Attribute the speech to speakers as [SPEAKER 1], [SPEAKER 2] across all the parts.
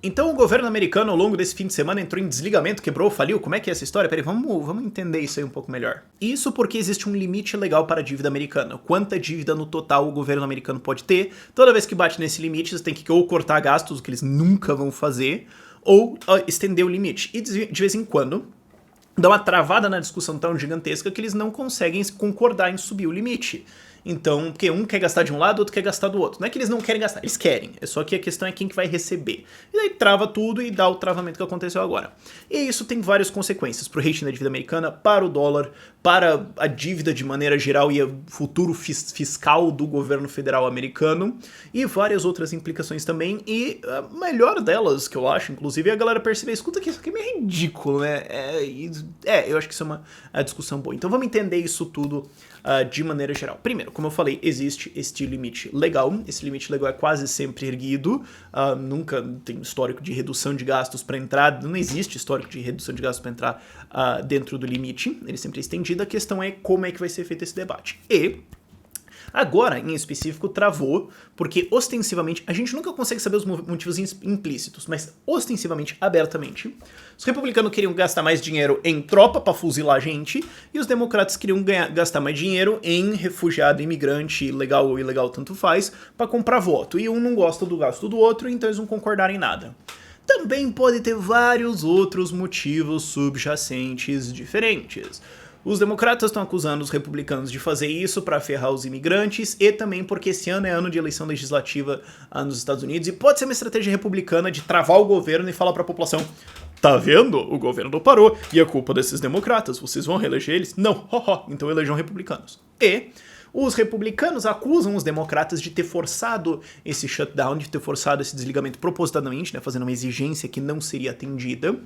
[SPEAKER 1] Então o governo americano, ao longo desse fim de semana, entrou em desligamento, quebrou, faliu? Como é que é essa história? Peraí, vamos entender isso aí um pouco melhor. Isso porque existe um limite legal para a dívida americana. Quanta dívida no total o governo americano pode ter? Toda vez que bate nesse limite, você tem que ou cortar gastos, o que eles nunca vão fazer, ou estender o limite. E de vez em quando, dá uma travada na discussão tão gigantesca que eles não conseguem concordar em subir o limite. Então, porque um quer gastar de um lado, outro quer gastar do outro. Não é que eles não querem gastar, eles querem. É só que a questão é quem que vai receber. E daí trava tudo e dá o travamento que aconteceu agora. E isso tem várias consequências para o rating da dívida americana, para o dólar, para a dívida de maneira geral e o futuro fiscal do governo federal americano, e várias outras implicações também. E a melhor delas, que eu acho, inclusive, é a galera perceber, escuta que isso aqui é meio ridículo, né? Eu acho que isso é uma discussão boa. Então vamos entender isso tudo de maneira geral. Primeiro, como eu falei, existe este limite legal. Esse limite legal é quase sempre erguido. Nunca tem histórico de redução de gastos para entrar. Não existe histórico de redução de gastos para entrar dentro do limite. Ele sempre é estendido. A questão é como é que vai ser feito esse debate. E agora, em específico, travou, porque ostensivamente, a gente nunca consegue saber os motivos implícitos, mas ostensivamente, abertamente, os republicanos queriam gastar mais dinheiro em tropa pra fuzilar a gente, e os democratas queriam gastar mais dinheiro em refugiado, imigrante, legal ou ilegal, tanto faz, pra comprar voto. E um não gosta do gasto do outro, então eles não concordaram em nada. Também pode ter vários outros motivos subjacentes diferentes. Os democratas estão acusando os republicanos de fazer isso para ferrar os imigrantes e também porque esse ano é ano de eleição legislativa nos Estados Unidos e pode ser uma estratégia republicana de travar o governo e falar para a população: tá vendo? O governo não parou e é culpa desses democratas, vocês vão reeleger eles? Não, então elejam republicanos. E os republicanos acusam os democratas de ter forçado esse shutdown, de ter forçado esse desligamento propositadamente, né, fazendo uma exigência que não seria atendida,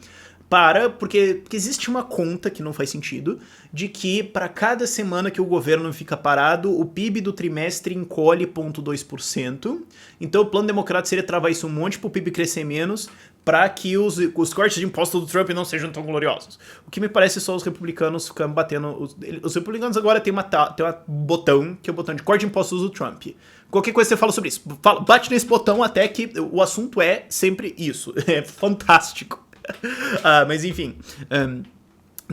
[SPEAKER 1] porque existe uma conta que não faz sentido, de que para cada semana que o governo fica parado, o PIB do trimestre encolhe 0,2%. Então o plano democrata seria travar isso um monte para o PIB crescer menos, para que os cortes de imposto do Trump não sejam tão gloriosos. O que me parece só os republicanos ficando batendo... Os republicanos agora tem um botão, que é o botão de corte de impostos do Trump. Qualquer coisa você fala sobre isso. Bate nesse botão até que o assunto é sempre isso. É fantástico. Mas enfim,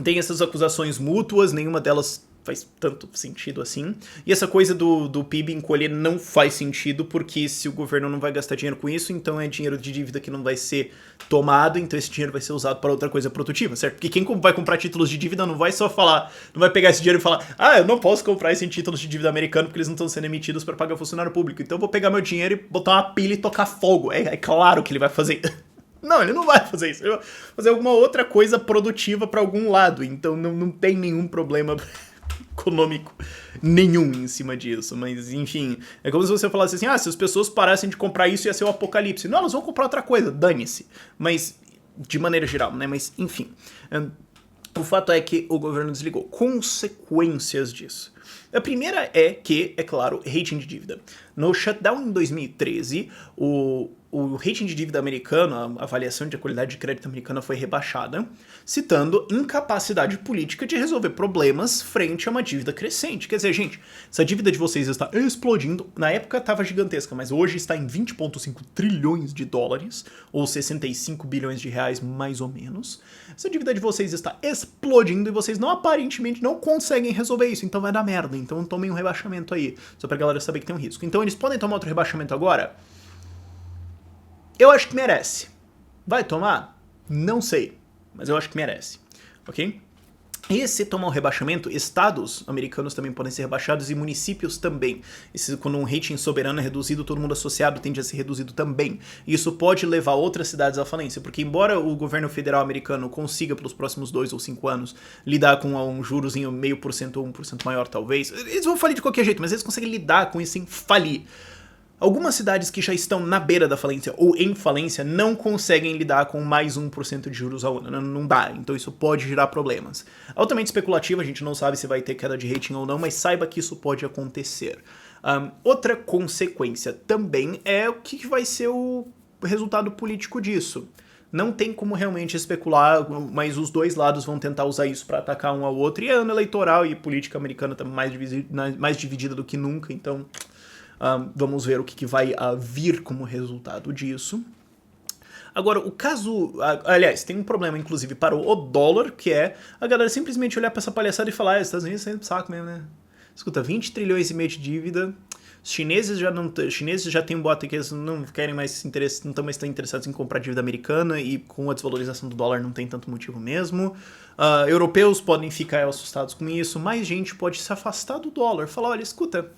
[SPEAKER 1] tem essas acusações mútuas, nenhuma delas faz tanto sentido assim. E essa coisa do PIB encolher não faz sentido, porque se o governo não vai gastar dinheiro com isso, então é dinheiro de dívida que não vai ser tomado, então esse dinheiro vai ser usado para outra coisa produtiva, certo? Porque quem vai comprar títulos de dívida não vai só falar, não vai pegar esse dinheiro e falar: eu não posso comprar esse títulos de dívida americano porque eles não estão sendo emitidos para pagar funcionário público, então eu vou pegar meu dinheiro e botar uma pilha e tocar fogo. É claro que ele vai fazer. Não, ele não vai fazer isso. Ele vai fazer alguma outra coisa produtiva para algum lado. Então não tem nenhum problema econômico nenhum em cima disso. Mas, enfim, é como se você falasse assim: se as pessoas parassem de comprar isso, ia ser o apocalipse. Não, elas vão comprar outra coisa, dane-se. Mas, de maneira geral, né? Mas, enfim. O fato é que o governo desligou. Consequências disso. A primeira é que, é claro, rating de dívida. No shutdown em 2013, o rating de dívida americano, a avaliação de qualidade de crédito americana foi rebaixada, citando incapacidade política de resolver problemas frente a uma dívida crescente. Quer dizer, gente, essa dívida de vocês está explodindo. Na época estava gigantesca, mas hoje está em 20,5 trilhões de dólares, ou 65 bilhões de reais, mais ou menos. Essa dívida de vocês está explodindo e vocês aparentemente não conseguem resolver isso, então vai dar merda. Então tomem um rebaixamento aí, só pra galera saber que tem um risco. Então eles podem tomar outro rebaixamento agora? Eu acho que merece. Vai tomar? Não sei, mas eu acho que merece, ok? E se tomar um rebaixamento, estados americanos também podem ser rebaixados e municípios também. Quando um rating soberano é reduzido, todo mundo associado tende a ser reduzido também. E isso pode levar outras cidades à falência, porque embora o governo federal americano consiga, pelos próximos 2 ou 5 anos, lidar com um jurozinho 0,5% ou 1% maior, talvez, eles vão falir de qualquer jeito, mas eles conseguem lidar com isso sem falir. Algumas cidades que já estão na beira da falência ou em falência não conseguem lidar com mais 1% de juros ao ano. Não dá, então isso pode gerar problemas. Altamente especulativo, a gente não sabe se vai ter queda de rating ou não, mas saiba que isso pode acontecer. Outra consequência também é o que vai ser o resultado político disso. Não tem como realmente especular, mas os dois lados vão tentar usar isso para atacar um ao outro. E é ano eleitoral e política americana está mais dividida do que nunca, então... vamos ver o que vai vir como resultado disso. Agora, o caso... Aliás, tem um problema, inclusive, para o dólar, que é a galera simplesmente olhar pra essa palhaçada e falar, Estados Unidos tá indo pro saco mesmo, né? Escuta, 20 trilhões e meio de dívida... Os chineses já têm um boato que eles não querem mais não estão mais tão interessados em comprar dívida americana e com a desvalorização do dólar não tem tanto motivo mesmo. Europeus podem ficar assustados com isso, mais gente pode se afastar do dólar, falar, olha, escuta,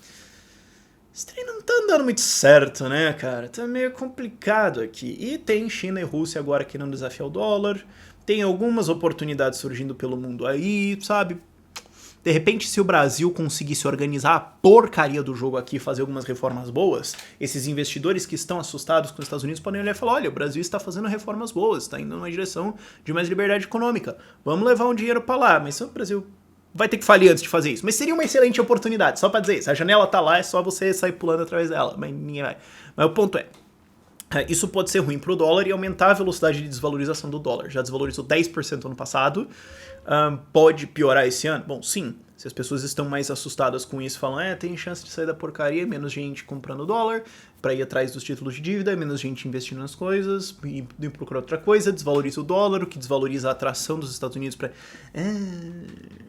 [SPEAKER 1] esse trem não tá andando muito certo, né, cara? Tá meio complicado aqui. E tem China e Rússia agora querendo desafiar o dólar, tem algumas oportunidades surgindo pelo mundo aí, sabe? De repente, se o Brasil conseguisse organizar a porcaria do jogo aqui e fazer algumas reformas boas, esses investidores que estão assustados com os Estados Unidos podem olhar e falar, olha, o Brasil está fazendo reformas boas, está indo numa direção de mais liberdade econômica. Vamos levar um dinheiro para lá, mas o Brasil vai ter que falir antes de fazer isso. Mas seria uma excelente oportunidade, só para dizer isso. A janela tá lá, é só você sair pulando através dela, mas ninguém vai. Mas o ponto é, isso pode ser ruim pro dólar e aumentar a velocidade de desvalorização do dólar. Já desvalorizou 10% ano passado. Pode piorar esse ano? Bom, sim. Se as pessoas estão mais assustadas com isso, falam, tem chance de sair da porcaria, menos gente comprando dólar para ir atrás dos títulos de dívida, menos gente investindo nas coisas e procurar outra coisa, desvaloriza o dólar, o que desvaloriza a atração dos Estados Unidos para...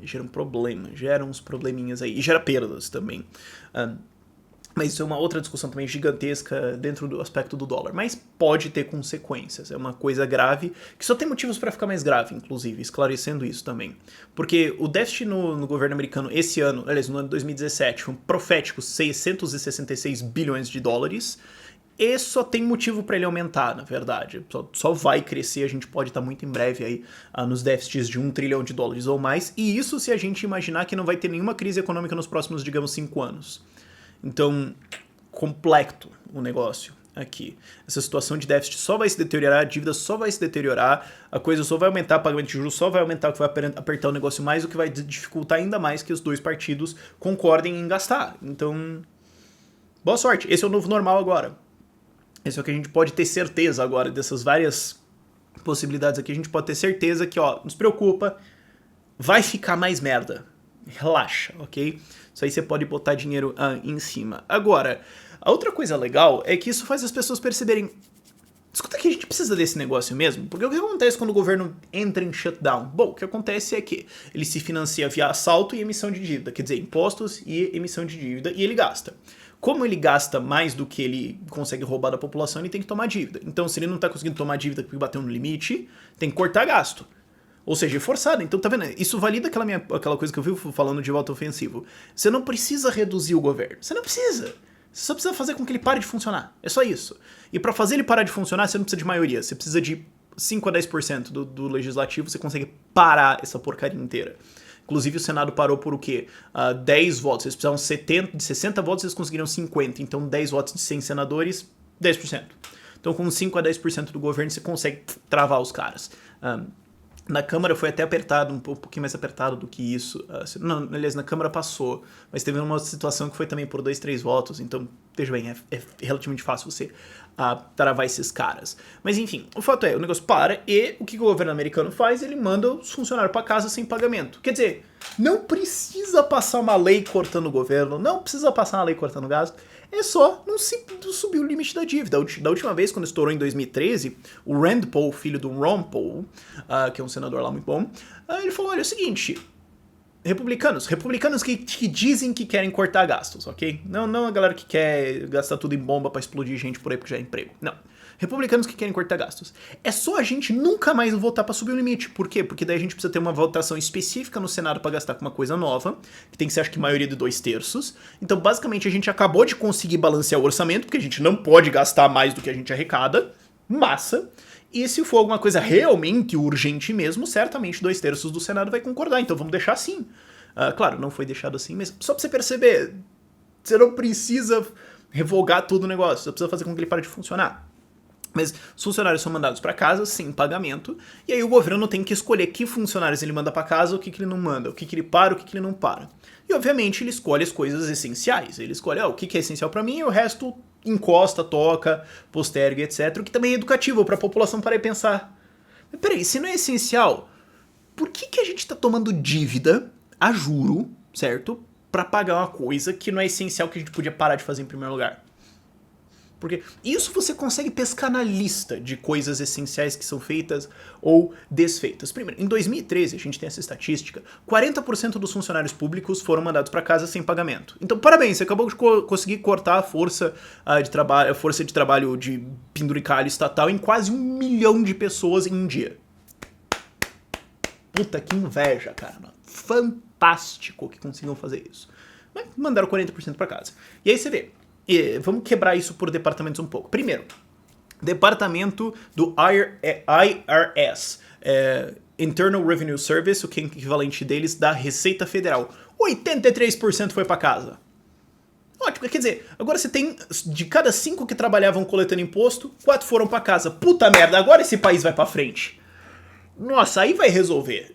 [SPEAKER 1] gera um problema, gera uns probleminhas aí. E gera perdas também. Mas isso é uma outra discussão também gigantesca dentro do aspecto do dólar. Mas pode ter consequências. É uma coisa grave, que só tem motivos para ficar mais grave, inclusive, esclarecendo isso também. Porque o déficit no governo americano esse ano, aliás, no ano de 2017, foi um profético 666 bilhões de dólares. E só tem motivo para ele aumentar, na verdade. Só vai crescer, a gente pode estar muito em breve aí nos déficits de 1 trilhão de dólares ou mais. E isso se a gente imaginar que não vai ter nenhuma crise econômica nos próximos, digamos, 5 anos. Então, complexo o negócio aqui. Essa situação de déficit só vai se deteriorar, a dívida só vai se deteriorar, a coisa só vai aumentar, o pagamento de juros só vai aumentar, o que vai apertar o negócio mais, o que vai dificultar ainda mais que os dois partidos concordem em gastar. Então, boa sorte. Esse é o novo normal agora. Esse é o que a gente pode ter certeza agora, dessas várias possibilidades aqui, a gente pode ter certeza que, nos preocupa, vai ficar mais merda. Relaxa, ok? Isso aí você pode botar dinheiro em cima. Agora, a outra coisa legal é que isso faz as pessoas perceberem, escuta que a gente precisa desse negócio mesmo, porque o que acontece quando o governo entra em shutdown? Bom, o que acontece é que ele se financia via assalto e emissão de dívida, quer dizer, impostos e emissão de dívida, e ele gasta. Como ele gasta mais do que ele consegue roubar da população, ele tem que tomar dívida. Então, se ele não tá conseguindo tomar dívida porque bateu no limite, tem que cortar gasto. Ou seja, é forçado. Então, tá vendo? Isso valida aquela coisa que eu vivo falando de voto ofensivo. Você não precisa reduzir o governo. Você não precisa. Você só precisa fazer com que ele pare de funcionar. É só isso. E para fazer ele parar de funcionar, você não precisa de maioria. Você precisa de 5 a 10% do legislativo. Você consegue parar essa porcaria inteira. Inclusive, o Senado parou por o quê? 10 votos. Eles precisavam de 60 votos, eles conseguiram 50. Então, 10 votos de 100 senadores, 10%. Então, com 5 a 10% do governo, você consegue travar os caras. Na Câmara foi até apertado, um pouquinho mais apertado do que isso. Não, aliás, na Câmara passou, mas teve uma situação que foi também por 2, 3 votos, então, veja bem, é relativamente fácil você travar esses caras. Mas enfim, o fato é, o negócio para e o que o governo americano faz? Ele manda os funcionários para casa sem pagamento. Quer dizer, não precisa passar uma lei cortando o governo, não precisa passar uma lei cortando o gasto, é só não subir o limite da dívida. Da última vez, quando estourou em 2013, o Rand Paul, filho do Ron Paul, que é um senador lá muito bom, ele falou, olha, é o seguinte, republicanos que dizem que querem cortar gastos, ok? Não a galera que quer gastar tudo em bomba pra explodir gente por aí porque já é emprego, não. Republicanos que querem cortar gastos. É só a gente nunca mais votar pra subir o limite. Por quê? Porque daí a gente precisa ter uma votação específica no Senado pra gastar com uma coisa nova, que tem que ser, acho que, maioria de 2/3. Então, basicamente, a gente acabou de conseguir balancear o orçamento, porque a gente não pode gastar mais do que a gente arrecada. Massa. E se for alguma coisa realmente urgente mesmo, certamente 2/3 do Senado vai concordar. Então, vamos deixar assim. Claro, não foi deixado assim, mas só pra você perceber, você não precisa revogar todo o negócio, você precisa fazer com que ele pare de funcionar. Mas os funcionários são mandados para casa sem pagamento, e aí o governo tem que escolher que funcionários ele manda para casa, o que ele não manda, o que ele para, o que ele não para. E obviamente ele escolhe as coisas essenciais, ele escolhe o que é essencial para mim e o resto encosta, toca, posterga, etc. O que também é educativo para a população parar e pensar, mas peraí, se não é essencial, por que a gente tá tomando dívida a juro, certo? Para pagar uma coisa que não é essencial, que a gente podia parar de fazer em primeiro lugar? Porque isso você consegue pescar na lista de coisas essenciais que são feitas ou desfeitas. Primeiro, em 2013, a gente tem essa estatística, 40% dos funcionários públicos foram mandados para casa sem pagamento. Então, parabéns, você acabou de conseguir cortar a força de trabalho de penduricalho estatal em quase 1 milhão de pessoas em um dia. Puta, que inveja, cara. Fantástico que conseguiam fazer isso. Mas mandaram 40% para casa. E aí você vê, vamos quebrar isso por departamentos um pouco. Primeiro, departamento do IRS, Internal Revenue Service, o que é o equivalente deles da Receita Federal. 83% foi para casa. Ótimo, quer dizer, agora você tem, de cada 5 que trabalhavam coletando imposto, 4 foram para casa. Puta merda, agora esse país vai para frente. Nossa, aí vai resolver.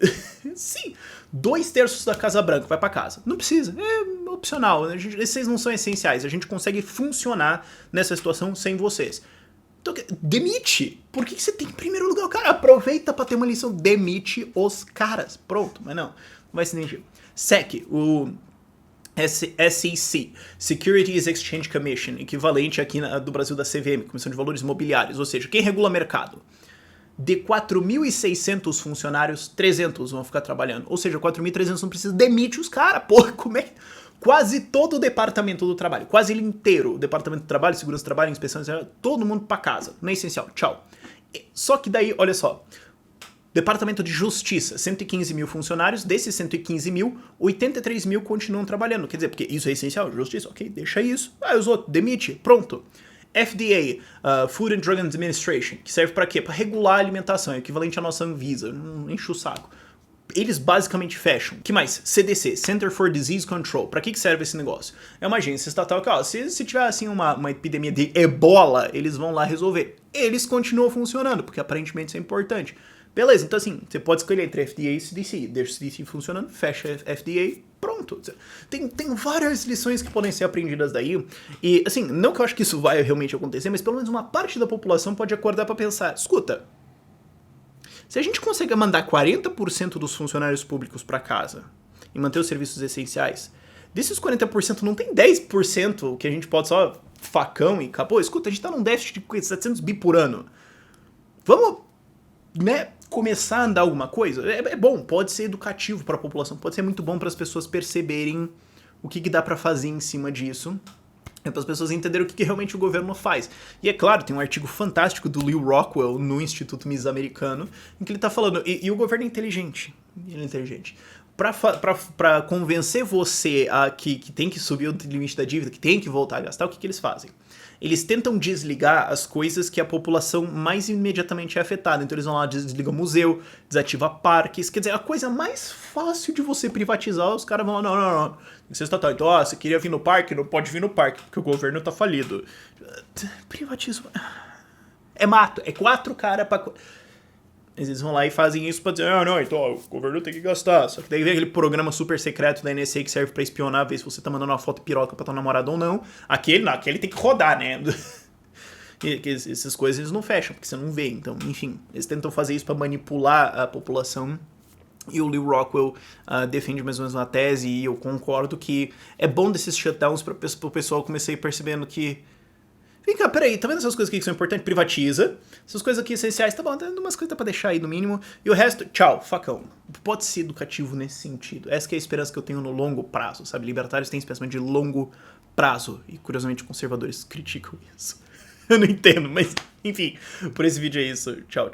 [SPEAKER 1] Sim, 2/3 da Casa Branca vai pra casa. Não precisa, é opcional. Vocês não são essenciais. A gente consegue funcionar nessa situação sem vocês. Então, demite. Por que você tem em primeiro lugar? Cara, aproveita pra ter uma lição. Demite os caras. Pronto, mas não vai se demitir. SEC, o SEC, Securities Exchange Commission, equivalente aqui do Brasil da CVM, Comissão de Valores Mobiliários. Ou seja, quem regula mercado. De 4.600 funcionários, 300 vão ficar trabalhando. Ou seja, 4.300 não precisa, demite os caras. Porra, como é que... Quase todo o departamento do trabalho, quase ele inteiro, o departamento do trabalho, segurança do trabalho, inspeção, todo mundo pra casa. Não é essencial, tchau. Só que daí, olha só, departamento de justiça, 115 mil funcionários, desses 115 mil, 83 mil continuam trabalhando. Quer dizer, porque isso é essencial, justiça, ok, deixa isso. Os outros, demite, pronto. FDA, Food and Drug Administration, que serve para quê? Para regular a alimentação, é equivalente à nossa Anvisa, não enche o saco. Eles basicamente fecham. Que mais? CDC, Center for Disease Control. Para que serve esse negócio? É uma agência estatal que, se tiver assim uma epidemia de ebola, eles vão lá resolver. Eles continuam funcionando, porque aparentemente isso é importante. Beleza, então assim, você pode escolher entre FDA e CDC, deixa o CDC funcionando, fecha FDA, pronto. Tem várias lições que podem ser aprendidas daí, e assim, não que eu acho que isso vai realmente acontecer, mas pelo menos uma parte da população pode acordar pra pensar, escuta, se a gente consegue mandar 40% dos funcionários públicos pra casa e manter os serviços essenciais, desses 40% não tem 10% que a gente pode só facão e acabou? Escuta, a gente tá num déficit de 700 bi por ano. Vamos, né, começar a andar alguma coisa? É bom, pode ser educativo para a população, pode ser muito bom para as pessoas perceberem o que dá para fazer em cima disso, para as pessoas entenderem o que realmente o governo faz. E é claro, tem um artigo fantástico do Lew Rockwell no Instituto Mises Americano, em que ele está falando, e o governo é inteligente, ele é inteligente. Para convencer você que tem que subir o limite da dívida, que tem que voltar a gastar, o que eles fazem? Eles tentam desligar as coisas que a população mais imediatamente é afetada. Então eles vão lá, desligam museu, desativa parques. Quer dizer, a coisa mais fácil de você privatizar, os caras vão lá, não. Você estatal. Então, você queria vir no parque? Não pode vir no parque, porque o governo tá falido. Privatiza. É mato, é 4 caras pra... Eles vão lá e fazem isso pra dizer, não, então o governo tem que gastar. Só que daí vem aquele programa super secreto da NSA que serve pra espionar, ver se você tá mandando uma foto piroca pra tua namorada ou não. Aquele tem que rodar, né? Essas coisas eles não fecham, porque você não vê. Então, enfim, eles tentam fazer isso pra manipular a população. E o Lew Rockwell defende mais ou menos uma tese, e eu concordo que é bom desses shutdowns pro pessoal começar a ir percebendo que vem cá, peraí, tá vendo essas coisas aqui que são importantes? Privatiza. Essas coisas aqui essenciais, tá bom, tem umas coisas pra deixar aí no mínimo. E o resto, tchau, facão. Pode ser educativo nesse sentido. Essa que é a esperança que eu tenho no longo prazo, sabe? Libertários têm esse pensamento de longo prazo. E, curiosamente, conservadores criticam isso. Eu não entendo, mas, enfim, por esse vídeo é isso. Tchau, tchau.